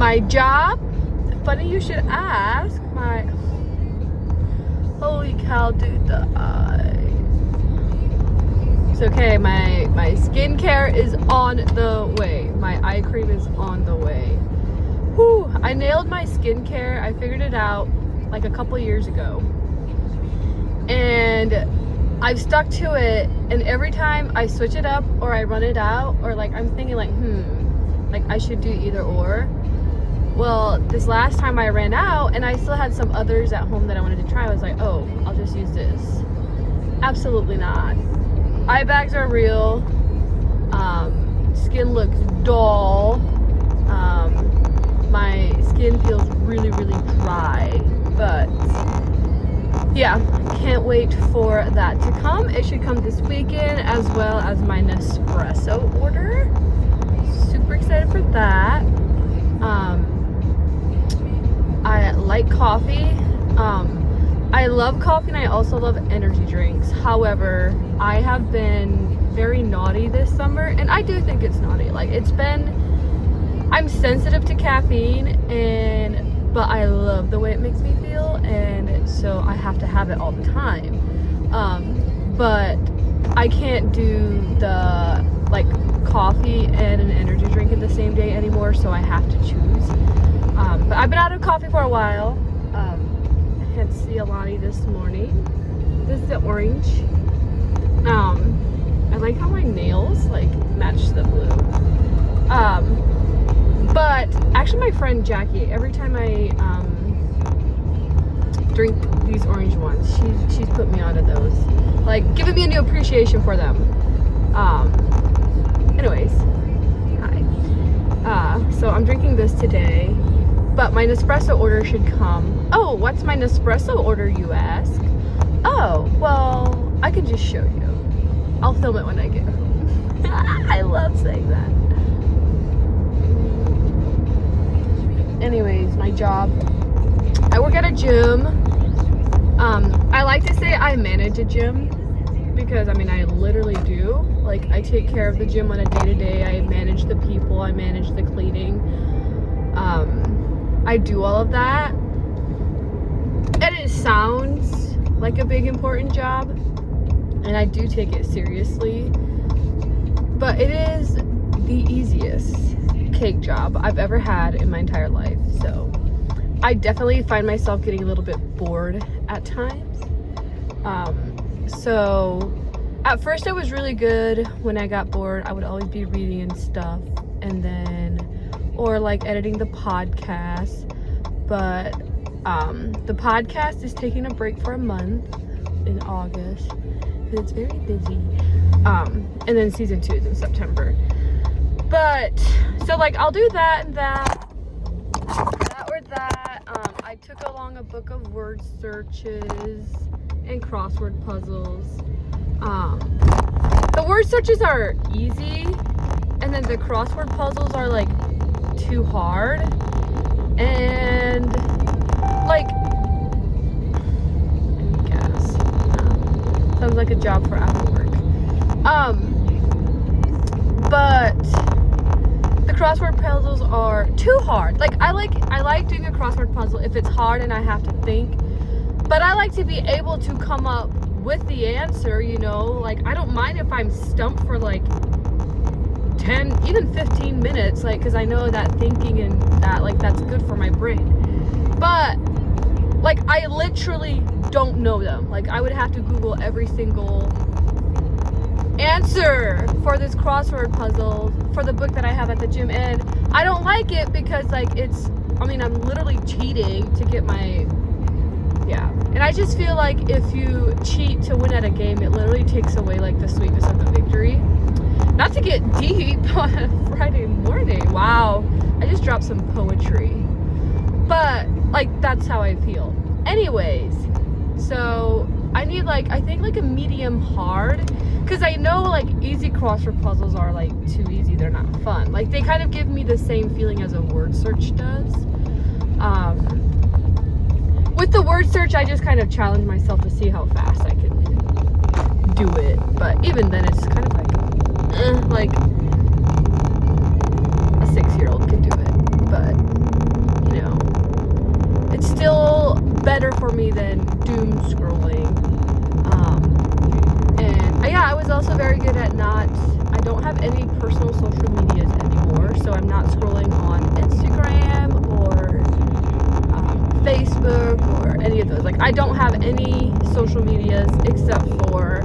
My job, funny you should ask, holy cow, dude, the eyes. It's okay, my skincare is on the way. My eye cream is on the way. Whew, I nailed my skincare. I figured it out like a couple years ago. And I've stuck to it, and every time I switch it up or I run it out, or like I'm thinking like, like I should do either or. Well, this last time I ran out and I still had some others at home that I wanted to try, I was like, oh, I'll just use this. Absolutely not. Eye bags are real. Skin looks dull. My skin feels really, really dry. But yeah, can't wait for that to come. It should come this weekend, as well as my Nespresso order. Super excited for that. I like coffee. I love coffee, and I also love energy drinks. However, I have been very naughty this summer, and I do think it's naughty. Like, I'm sensitive to caffeine, but I love the way it makes me feel, and so I have to have it all the time. But I can't do the like coffee and an energy drink in the same day anymore, so I have to choose. But I've been out of coffee for a while. Hence the Alani this morning. This is the orange. I like how my nails like match the blue. But actually my friend Jackie, every time I drink these orange ones, she's put me onto those. Like, giving me a new appreciation for them. Anyways, hi. So I'm drinking this today, but my Nespresso order should come. Oh, what's my Nespresso order, you ask? Oh, well, I can just show you. I'll film it when I get home. I love saying that. Anyways, my job. I work at a gym. I like to say I manage a gym, because I mean I literally do. Like, I take care of the gym on a day-to-day. I manage the people, I manage the cleaning. I do all of that. And it sounds like a big important job, and I do take it seriously. But it is the easiest cake job I've ever had in my entire life. So I definitely find myself getting a little bit bored at times. So at first it was really good. When I got bored, I would always be reading and stuff, and then or like editing the podcast. But the podcast is taking a break for a month in August, and it's very busy. And then season 2 is in September. But so like I'll do that and that or that. I took along a book of word searches and crossword puzzles. The word searches are easy, and then the crossword puzzles are like too hard, and like, I guess sounds like a job for after work. But the crossword puzzles are too hard. Like, I like doing a crossword puzzle if it's hard and I have to think, but I like to be able to come up with the answer, you know. Like, I don't mind if I'm stumped for like 10, even 15 minutes, like, because I know that thinking and that, like, that's good for my brain. But like, I literally don't know them. Like, I would have to Google every single answer for this crossword puzzle for the book that I have at the gym, and I don't like it because like I'm literally cheating to get my, and I just feel like if you cheat to win at a game, it literally takes away like the sweetness of the victory. Not to get deep on a Friday morning. Wow, I just dropped some poetry, but like that's how I feel. Anyways, so I need like, I think like a medium hard, because I know like easy crossword puzzles are like too easy, they're not fun. Like, they kind of give me the same feeling as a word search does. With the word search, I just kind of challenge myself to see how fast I can do it, but even then it's kind of like a 6-year-old could do it. But better for me than doom scrolling. And yeah, I was also very good at I don't have any personal social medias anymore, so I'm not scrolling on Instagram or Facebook or any of those. Like, I don't have any social medias except for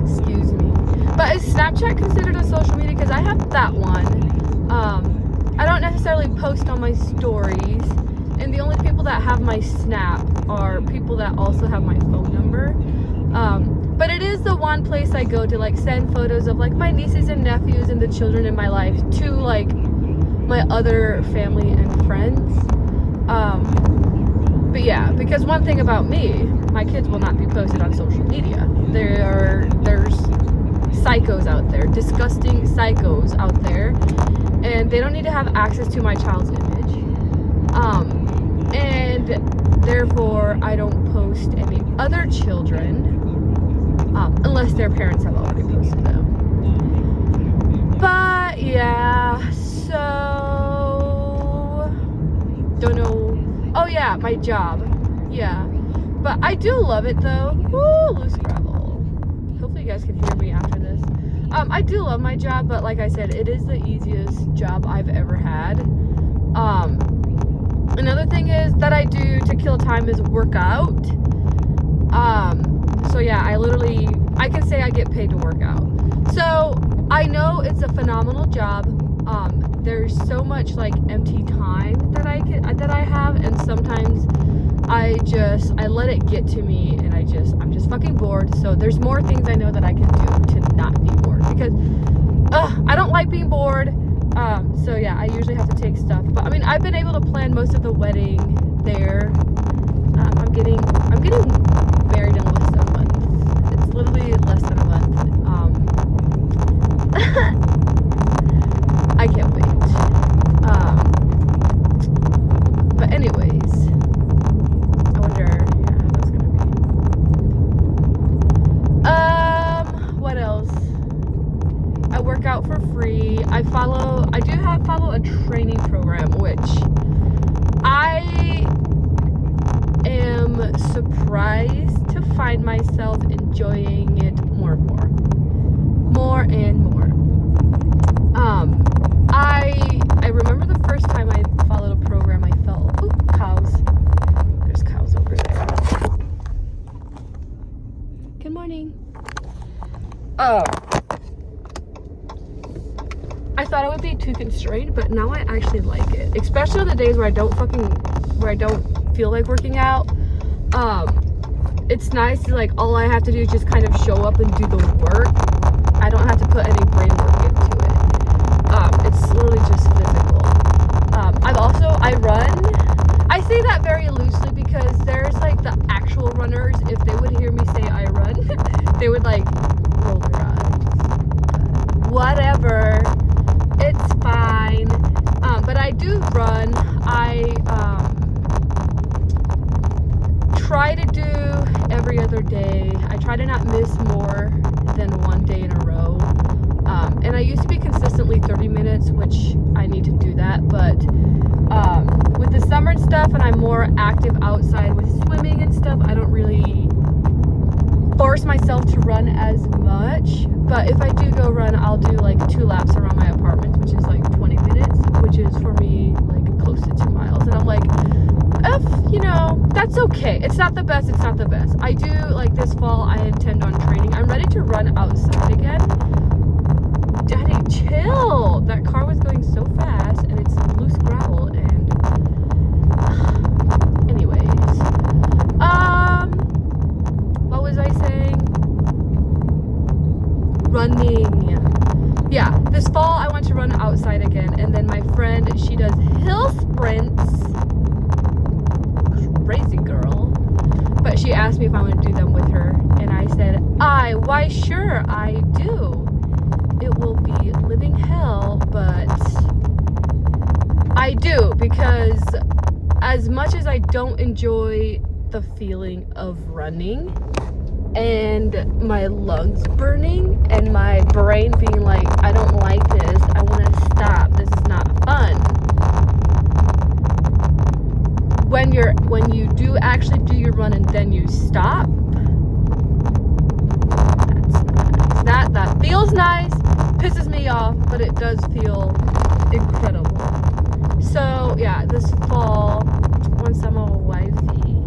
excuse me. But is Snapchat considered a social media? Because I have that one. I don't necessarily post on my stories, and the only people that have my Snap are people that also have my phone number. But it is the one place I go to, like, send photos of, like, my nieces and nephews and the children in my life to, like, my other family and friends. But yeah, because one thing about me, my kids will not be posted on social media. There's psychos out there, disgusting psychos out there, and they don't need to have access to my child's image. And therefore, I don't post any other children, unless their parents have already posted them. But yeah, so don't know. Oh yeah, my job. Yeah, but I do love it though. Woo, loose gravel. Hopefully you guys can hear me after this. I do love my job, but like I said, it is the easiest job I've ever had. Another thing is that I do to kill time is work out. So yeah, I can say I get paid to work out. So I know it's a phenomenal job. There's so much like empty time that I have, and sometimes I let it get to me, and I'm just fucking bored. So there's more things I know that I can do to not be bored, because I don't like being bored. So yeah, I usually have to take stuff, but I mean, I've been able to plan most of the wedding there. I'm getting married in less than a month. It's literally less than a month. I can't wait. But anyways, I wonder, yeah, how that's gonna be. What else? I work out for free. I do follow a training program, which I am surprised to find myself enjoying it more and more. More and more. I remember the first time I followed a program, I felt, cows. There's cows over there. Good morning. I thought it would be too constrained, but now I actually like it. Especially on the days where I don't feel like working out. It's nice to, like, all I have to do is just kind of show up and do the work. I don't have to put any brain work into it. It's literally just physical. I run. I say that very loosely because there's like the actual runners. If they would hear me say I run, they would like roll their eyes. Whatever. It's fine. But I do run. I try to do every other day. I try to not miss more than one day in a row. And I used to be consistently 30 minutes, which I need to do that. But with the summer and stuff, and I'm more active outside with swimming and stuff, I don't really force myself to run as much. But if I do go run, I'll do like 2 laps around my apartment, which is like 20 minutes, which is for me like close to 2 miles. And I'm like, that's okay. It's not the best. I do, like, this fall, I intend on training. I'm ready to run outside again. Daddy, chill. That car was going so fast, and it's loose gravel, and anyways. What was I saying? Running. Yeah, this fall I want to run outside again, and then my friend, she does hill sprints. Crazy girl. But she asked me if I would do them with her, and I said, why sure, I do. It will be living hell, but I do, because as much as I don't enjoy the feeling of running and my lungs burning and my brain being like, I don't like this, I want to stop, this is not fun. to stop. That's nice. That feels nice, pisses me off, but it does feel incredible. So yeah, this fall, once I'm a wifey,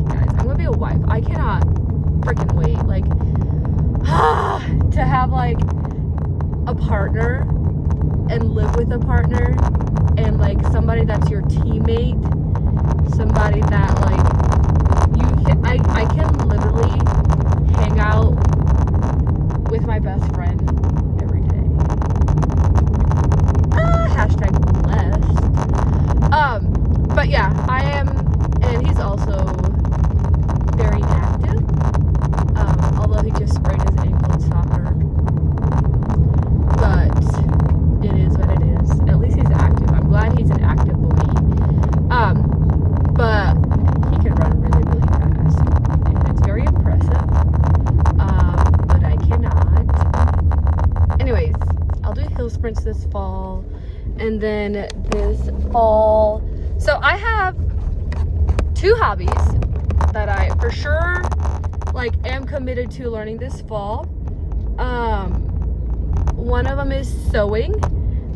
guys, I'm gonna be a wife. I cannot freaking wait. Like, to have like a partner and live with a partner, and like somebody that's your teammate, somebody that like I can literally hang out with my best friend every day. Hashtag blessed. But yeah, I am, and he's also very active. Although he just sprained his ankle in soccer. But it is what it is. At least he's active. I'm glad he's an active boy. But he can run really, really fast. And it's very impressive. But I cannot. Anyways, I'll do hill sprints this fall. And then this fall. So I have 2 hobbies that I for sure like am committed to learning this fall. One of them is sewing.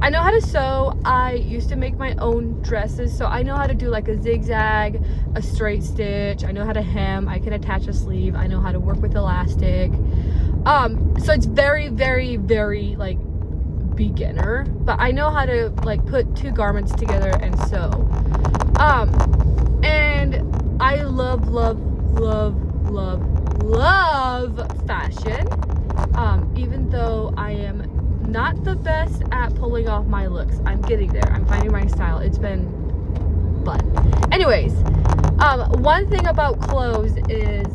I know how to sew. I used to make my own dresses, so I know how to do like a zigzag, a straight stitch. I know how to hem. I can attach a sleeve. I know how to work with elastic. So it's very, very, very like beginner, but I know how to like put 2 garments together and sew. And I love fashion. Even though I am not the best at pulling off my looks, I'm getting there. I'm finding my style. It's been fun. Anyways, one thing about clothes is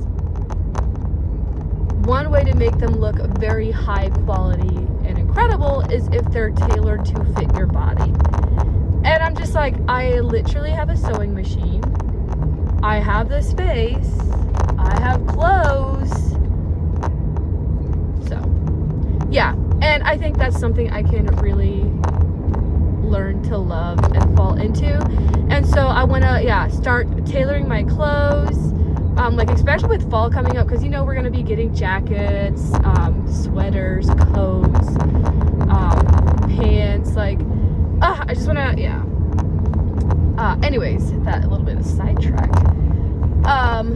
one way to make them look very high quality and incredible is if they're tailored to fit your body. And I'm just like, I literally have a sewing machine. I have the space. I have clothes. So, yeah. And I think that's something I can really learn to love and fall into. And so I want to, start tailoring my clothes. Like especially with fall coming up, because you know we're going to be getting jackets, sweaters, coats, pants, like, I just want to, anyways, that a little bit of a sidetrack.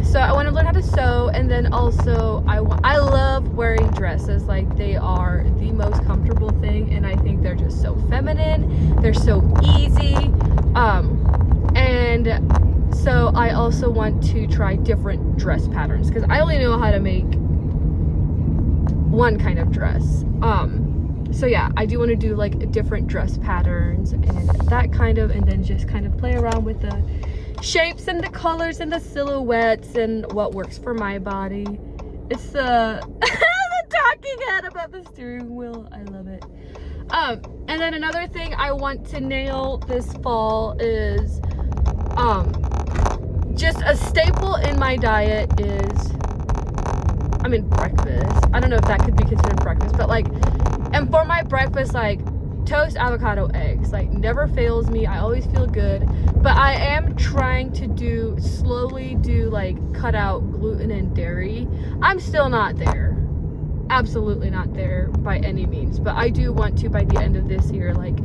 So I want to learn how to sew, and then also I love wearing dresses. Like, they are the most comfortable thing, and I think they're just so feminine. They're so easy. And so I also want to try different dress patterns, because I only know how to make one kind of dress. So yeah, I do want to do like different dress patterns and that kind of, and then just kind of play around with the shapes and the colors and the silhouettes and what works for my body. It's the talking head about the steering wheel. I love it. And then another thing I want to nail this fall is just a staple in my diet is, breakfast. I don't know if that could be considered breakfast, but like, and for my breakfast, like toast, avocado, eggs, like never fails me. I always feel good. But I am trying to slowly cut out gluten and dairy. I'm still not there. Absolutely not there by any means. But I do want to, by the end of this year, like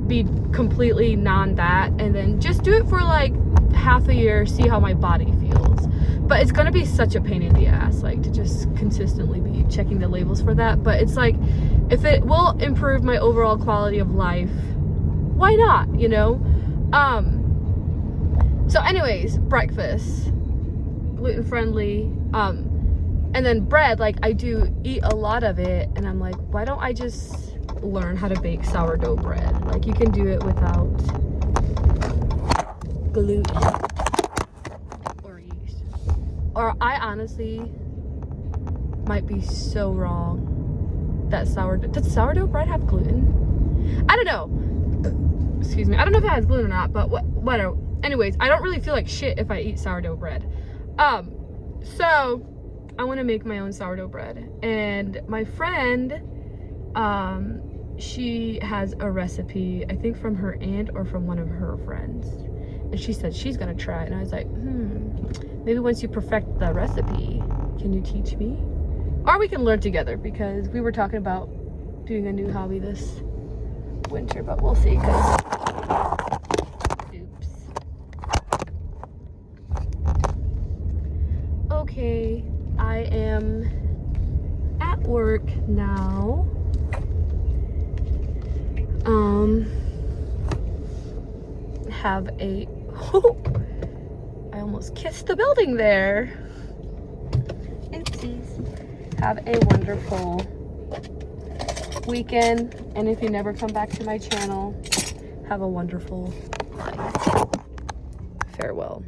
be completely that, and then just do it for like half a year, see how my body feels. But it's gonna be such a pain in the ass, like to just consistently be checking the labels for that. But it's like, if it will improve my overall quality of life, why not, you know? So anyways, breakfast, gluten friendly, and then bread, like I do eat a lot of it, and I'm like, why don't I just learn how to bake sourdough bread? Like, you can do it without gluten or yeast. Or I honestly might be so wrong that does sourdough bread have gluten? I don't know. Excuse me. I don't know if it has gluten or not, but whatever. Anyways, I don't really feel like shit if I eat sourdough bread. So I want to make my own sourdough bread, and my friend, she has a recipe, I think from her aunt or from one of her friends, And she said she's gonna try it. And I was like, maybe once you perfect the recipe, can you teach me? Or we can learn together, because we were talking about doing a new hobby this winter, but we'll see. Oops. Okay, I am at work now. Have a I almost kissed the building there. Oopsies. Have a wonderful weekend, and if you never come back to my channel, have a wonderful life. Farewell.